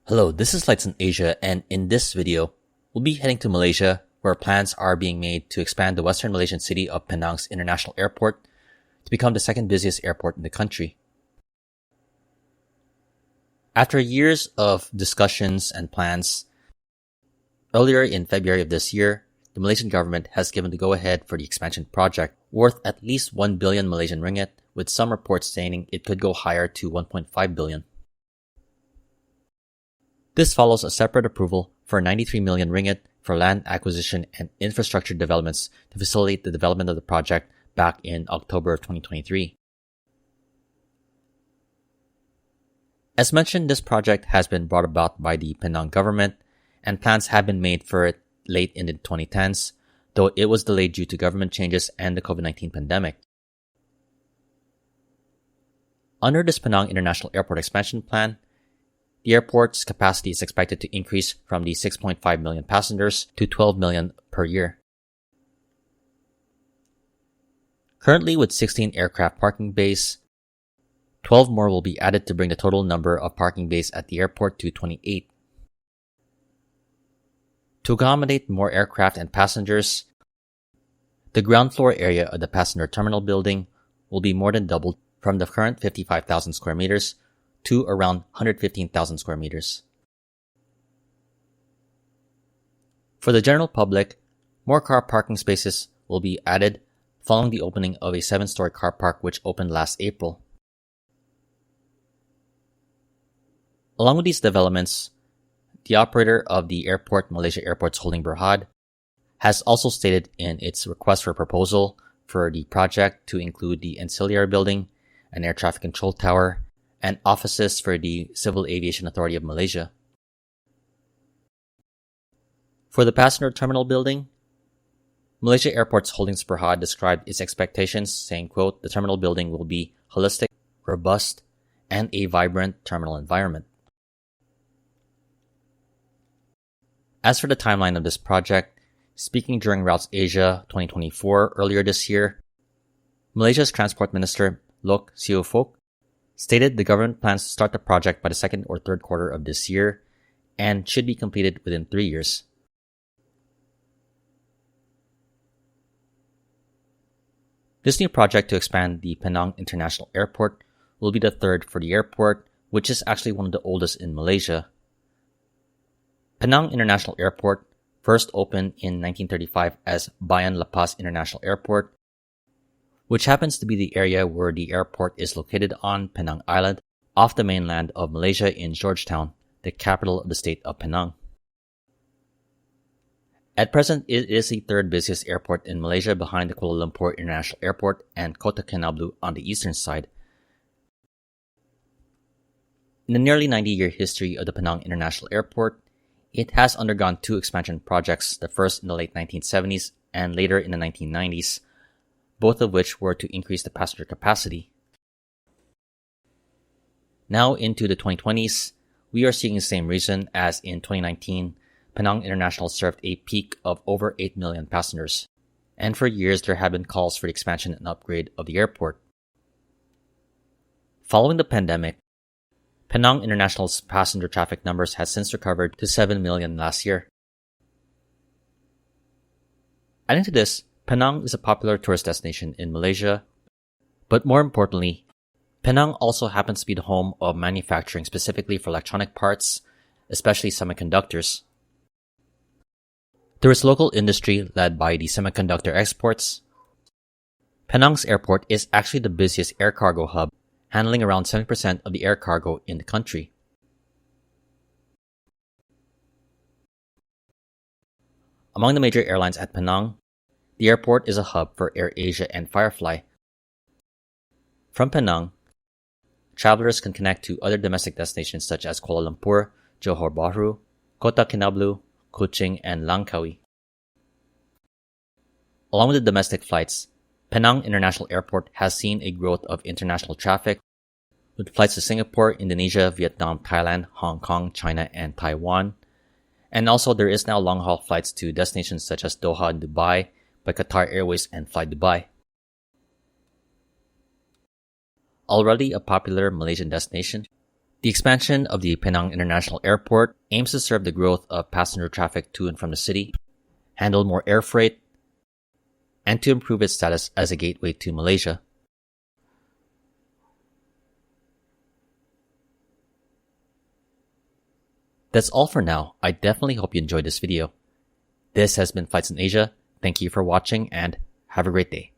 Hello, this is Lights in Asia, and in this video, we'll be heading to Malaysia, where plans are being made to expand the Western Malaysian city of Penang's International Airport to become the second busiest airport in the country. After years of discussions and plans, earlier in February of this year, the Malaysian government has given the go-ahead for the expansion project, worth at least 1 billion Malaysian ringgit, with some reports saying it could go higher to 1.5 billion. This follows a separate approval for 93 million ringgit for land acquisition and infrastructure developments to facilitate the development of the project back in October of 2023. As mentioned, this project has been brought about by the Penang government, and plans have been made for it late in the 2010s, though it was delayed due to government changes and the COVID-19 pandemic. Under this Penang International Airport expansion plan, the airport's capacity is expected to increase from the 6.5 million passengers to 12 million per year. Currently, with 16 aircraft parking bays, 12 more will be added to bring the total number of parking bays at the airport to 28. To accommodate more aircraft and passengers, the ground floor area of the passenger terminal building will be more than doubled from the current 55,000 square meters to around 115,000 square meters. For the general public, more car parking spaces will be added following the opening of a 7-story car park which opened last April. Along with these developments, the operator of the airport, Malaysia Airports Holding Berhad, has also stated in its request for proposal for the project to include the ancillary building, an air traffic control tower, and offices for the Civil Aviation Authority of Malaysia. For the passenger terminal building, Malaysia Airports Holdings Berhad described its expectations, saying, quote, "The terminal building will be holistic, robust, and a vibrant terminal environment." As for the timeline of this project, speaking during Routes Asia 2024 earlier this year, Malaysia's Transport Minister Loke Siew Fook stated the government plans to start the project by the second or third quarter of this year and should be completed within 3 years. This new project to expand the Penang International Airport will be the third for the airport, which is actually one of the oldest in Malaysia. Penang International Airport first opened in 1935 as Bayan Lepas International Airport, which happens to be the area where the airport is located on Penang Island, off the mainland of Malaysia in Georgetown, the capital of the state of Penang. At present, it is the third busiest airport in Malaysia behind the Kuala Lumpur International Airport and Kota Kinabalu on the eastern side. In the nearly 90-year history of the Penang International Airport, it has undergone 2 expansion projects, the first in the late 1970s and later in the 1990s, both of which were to increase the passenger capacity. Now into the 2020s, we are seeing the same reason as in 2019, Penang International served a peak of over 8 million passengers, and for years there have been calls for the expansion and upgrade of the airport. Following the pandemic, Penang International's passenger traffic numbers has since recovered to 7 million last year. Adding to this, Penang is a popular tourist destination in Malaysia, but more importantly, Penang also happens to be the home of manufacturing specifically for electronic parts, especially semiconductors. There is local industry led by the semiconductor exports. Penang's airport is actually the busiest air cargo hub, handling around 70% of the air cargo in the country. Among the major airlines at Penang, the airport is a hub for AirAsia and Firefly. From Penang, travelers can connect to other domestic destinations such as Kuala Lumpur, Johor Bahru, Kota Kinabalu, Kuching, and Langkawi. Along with the domestic flights, Penang International Airport has seen a growth of international traffic, with flights to Singapore, Indonesia, Vietnam, Thailand, Hong Kong, China, and Taiwan. And also there is now long-haul flights to destinations such as Doha and Dubai by Qatar Airways and Fly Dubai. Already a popular Malaysian destination, The expansion of the Penang International Airport aims to serve the growth of passenger traffic to and from the city, handle more air freight, and to improve its status as a gateway to Malaysia. That's all for now. I definitely hope you enjoyed this video. This has been Flights in Asia. Thank you for watching and have a great day.